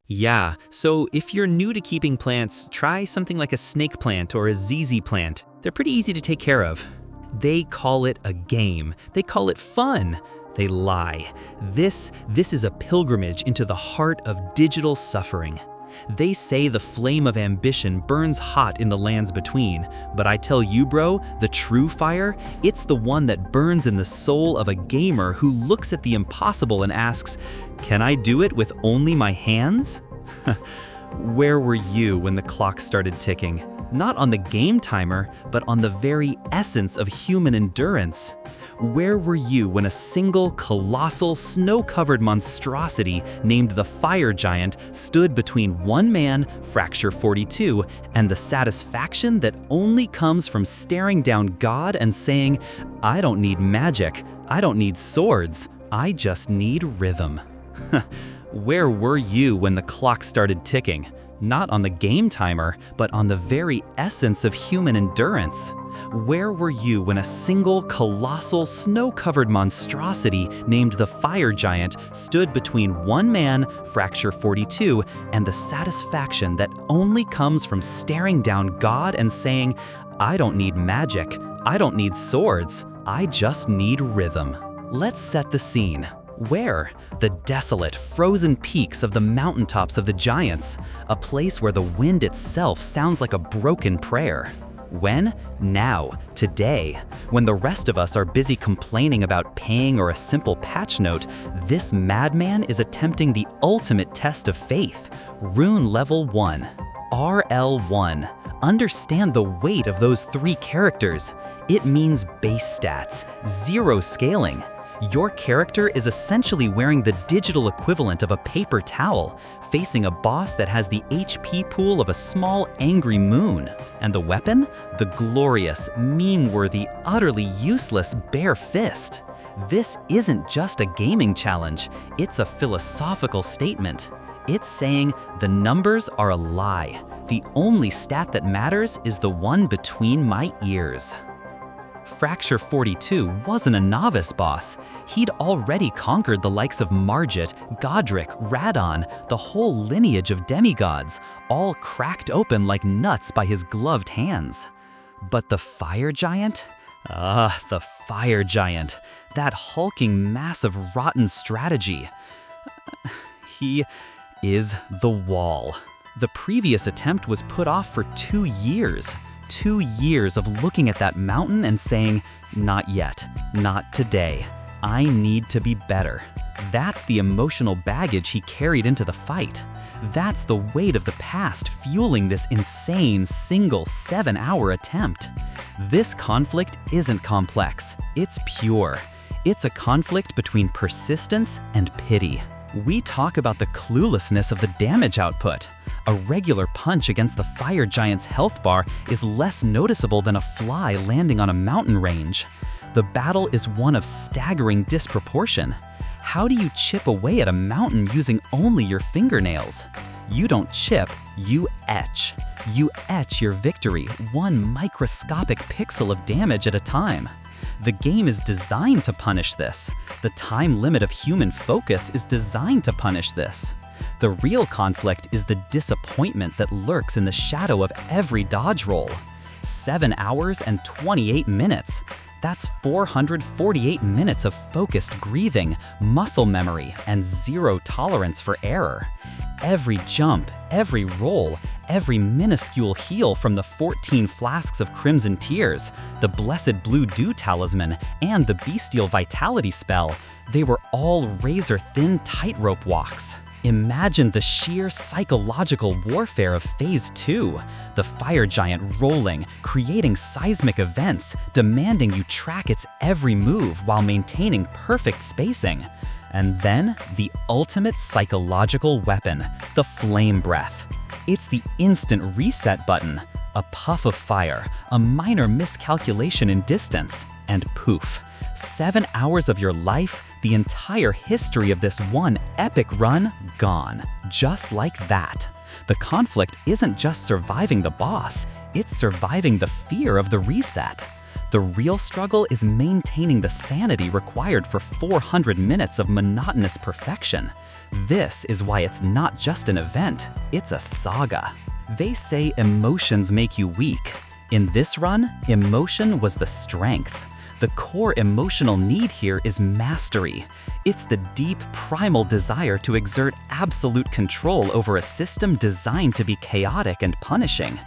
Yeah, so if you're new to keeping plants, try something like a snake plant or a ZZ plant. They're pretty easy to take care of. They call it a game. They call it fun. They lie. This is a pilgrimage into the heart of digital suffering. They say the flame of ambition burns hot in the lands between, but I tell you, bro, the true fire, it's the one that burns in the soul of a gamer who looks at the impossible and asks, "Can I do it with only my hands?" Where were you when the clock started ticking? Not on the game timer, but on the very essence of human endurance. Where were you when a single, colossal, snow-covered monstrosity named the Fire Giant stood between one man, Fracture 42, and the satisfaction that only comes from staring down God and saying, "I don't need magic, I don't need swords, I just need rhythm"? Where were you when the clock started ticking? Not on the game timer, but on the very essence of human endurance. Where were you when a single, colossal, snow-covered monstrosity named the Fire Giant stood between one man, Fracture 42, and the satisfaction that only comes from staring down God and saying, "I don't need magic, I don't need swords, I just need rhythm"? Let's set the scene. Where? The desolate, frozen peaks of the mountaintops of the giants, a place where the wind itself sounds like a broken prayer. When? Now, today. When the rest of us are busy complaining about paying or a simple patch note, this madman is attempting the ultimate test of faith. Rune Level 1. RL1. Understand the weight of those three characters. It means base stats, zero scaling. Your character is essentially wearing the digital equivalent of a paper towel, facing a boss that has the HP pool of a small, angry moon. And the weapon? The glorious, meme-worthy, utterly useless bare fist. This isn't just a gaming challenge, it's a philosophical statement. It's saying the numbers are a lie. The only stat that matters is the one between my ears. Fracture 42 wasn't a novice boss. He'd already conquered the likes of Margit, Godric, Radon, the whole lineage of demigods, all cracked open like nuts by his gloved hands. But the Fire Giant? The Fire Giant. That hulking mass of rotten strategy. He is the wall. The previous attempt was put off for 2 years. 2 years of looking at that mountain and saying, "Not yet, not today. I need to be better." That's the emotional baggage he carried into the fight. That's the weight of the past fueling this insane single 7-hour attempt. This conflict isn't complex, it's pure. It's a conflict between persistence and pity. We talk about the cluelessness of the damage output. A regular punch against the Fire Giant's health bar is less noticeable than a fly landing on a mountain range. The battle is one of staggering disproportion. How do you chip away at a mountain using only your fingernails? You don't chip, you etch. You etch your victory, one microscopic pixel of damage at a time. The game is designed to punish this. The time limit of human focus is designed to punish this. The real conflict is the disappointment that lurks in the shadow of every dodge roll. 7 hours and 28 minutes. That's 448 minutes of focused breathing, muscle memory, and zero tolerance for error. Every jump, every roll, every minuscule heal from the 14 flasks of Crimson Tears, the Blessed Blue Dew Talisman, and the Bestial Vitality spell, they were all razor-thin tightrope walks. Imagine the sheer psychological warfare of Phase 2, the Fire Giant rolling, creating seismic events, demanding you track its every move while maintaining perfect spacing. And then, the ultimate psychological weapon, the Flame Breath. It's the instant reset button. A puff of fire, a minor miscalculation in distance, and poof. 7 hours of your life, the entire history of this one epic run, gone. Just like that. The conflict isn't just surviving the boss, it's surviving the fear of the reset. The real struggle is maintaining the sanity required for 400 minutes of monotonous perfection. This is why it's not just an event, it's a saga. They say emotions make you weak. In this run, emotion was the strength. The core emotional need here is mastery. It's the deep, primal desire to exert absolute control over a system designed to be chaotic and punishing.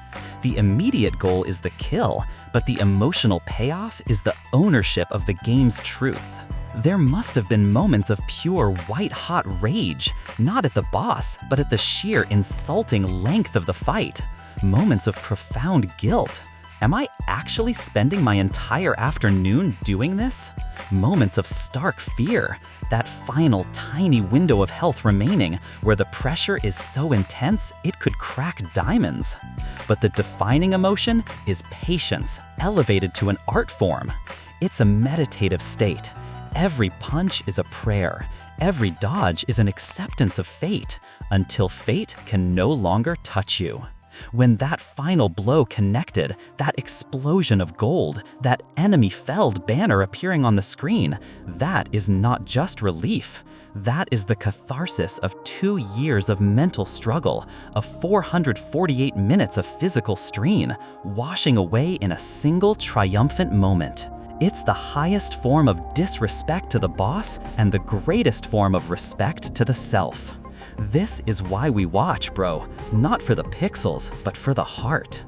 The immediate goal is the kill, but the emotional payoff is the ownership of the game's truth. There must have been moments of pure white-hot rage, not at the boss, but at the sheer insulting length of the fight. Moments of profound guilt. Am I actually spending my entire afternoon doing this? Moments of stark fear, that final tiny window of health remaining where the pressure is so intense it could crack diamonds. But the defining emotion is patience, elevated to an art form. It's a meditative state. Every punch is a prayer. Every dodge is an acceptance of fate, until fate can no longer touch you. When that final blow connected, that explosion of gold, that enemy-felled banner appearing on the screen, that is not just relief. That is the catharsis of 2 years of mental struggle, of 448 minutes of physical strain, washing away in a single triumphant moment. It's the highest form of disrespect to the boss and the greatest form of respect to the self. This is why we watch, bro. Not for the pixels, but for the heart.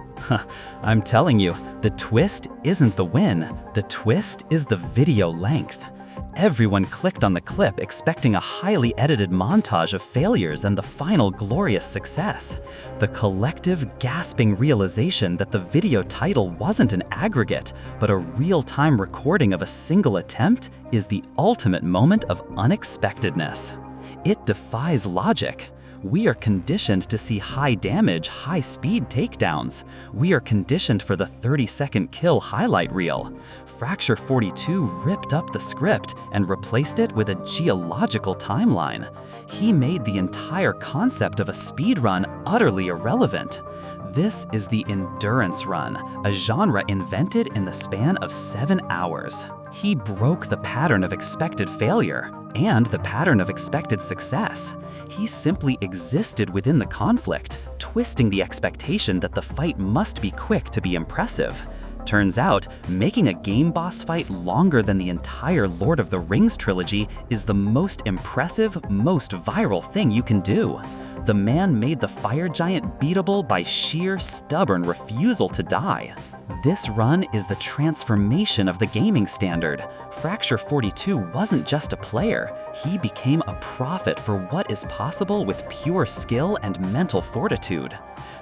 I'm telling you, the twist isn't the win. The twist is the video length. Everyone clicked on the clip expecting a highly edited montage of failures and the final glorious success. The collective gasping realization that the video title wasn't an aggregate, but a real-time recording of a single attempt is the ultimate moment of unexpectedness. It defies logic. We are conditioned to see high damage, high speed takedowns. We are conditioned for the 30-second kill highlight reel. Fracture 42 ripped up the script and replaced it with a geological timeline. He made the entire concept of a speedrun utterly irrelevant. This is the endurance run, a genre invented in the span of 7 hours. He broke the pattern of expected failure and the pattern of expected success. He simply existed within the conflict, twisting the expectation that the fight must be quick to be impressive. Turns out, making a game boss fight longer than the entire Lord of the Rings trilogy is the most impressive, most viral thing you can do. The man made the fire giant beatable by sheer, stubborn refusal to die. This run is the transformation of the gaming standard. Fracture 42 wasn't just a player, he became a prophet for what is possible with pure skill and mental fortitude.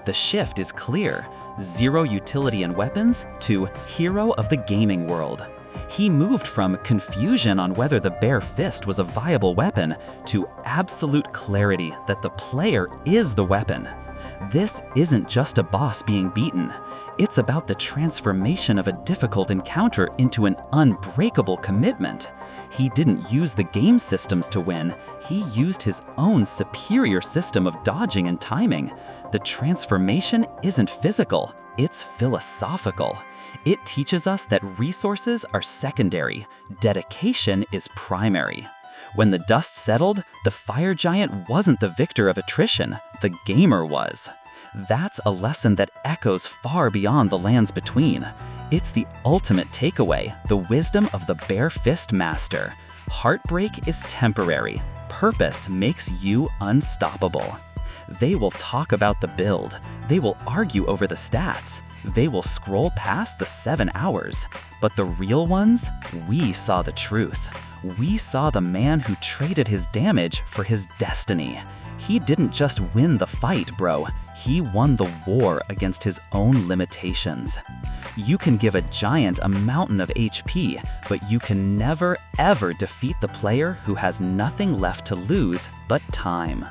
The shift is clear: zero utility in weapons to hero of the gaming world. He moved from confusion on whether the bare fist was a viable weapon to absolute clarity that the player is the weapon. This isn't just a boss being beaten. It's about the transformation of a difficult encounter into an unbreakable commitment. He didn't use the game systems to win, he used his own superior system of dodging and timing. The transformation isn't physical, it's philosophical. It teaches us that resources are secondary, dedication is primary. When the dust settled, the fire giant wasn't the victor of attrition, the gamer was. That's a lesson that echoes far beyond the lands between. It's the ultimate takeaway, the wisdom of the bare fist master. Heartbreak is temporary. Purpose makes you unstoppable. They will talk about the build. They will argue over the stats. They will scroll past the 7 hours. But the real ones, we saw the truth. We saw the man who traded his damage for his destiny. He didn't just win the fight, bro. He won the war against his own limitations. You can give a giant a mountain of HP, but you can never, ever defeat the player who has nothing left to lose but time.